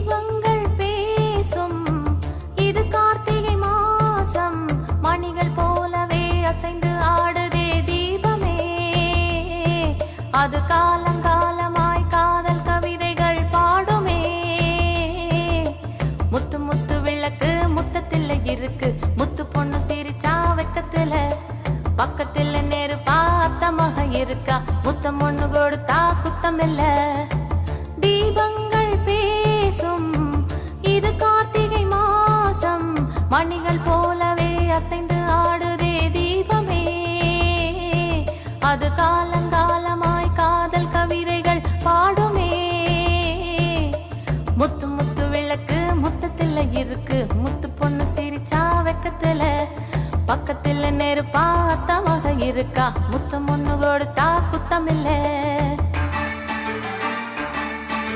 தீபங்கள் பேசும் இது கார்த்திகை மாசம் மணிகள் போலவே அசைந்து ஆடுதே தீபமே அது காலங்காலமாய் காதல் கவிதைகள் பாடுமே முத்து முத்து விளக்கு முத்தத்தில் இருக்கு முத்து பொண்ணு சிரிச்சா வெக்கத்துல பக்கத்தில் நெருப்பா அத்தமாக இருக்கா முத்தம் ஒண்ணு கொடுத்தா குத்தமில்ல தீபங்கள் பேசும் இது கார்த்திகை மாசம் மணிகள் போலவே அசைந்து ஆடுதே தீபமே அது காலங்காலமாய் காதல் கவிதைகள் பாடுமே முத்து முத்து விளக்கு முத்தத்தில் இருக்கு முத்து பொண்ணு சிரிச்சா வெக்கத்துல பக்கத்தில் நெருப்பா அத்தமாக இருக்கா முத்தம் ஒண்ணு கொடுத்தா குத்தமில்ல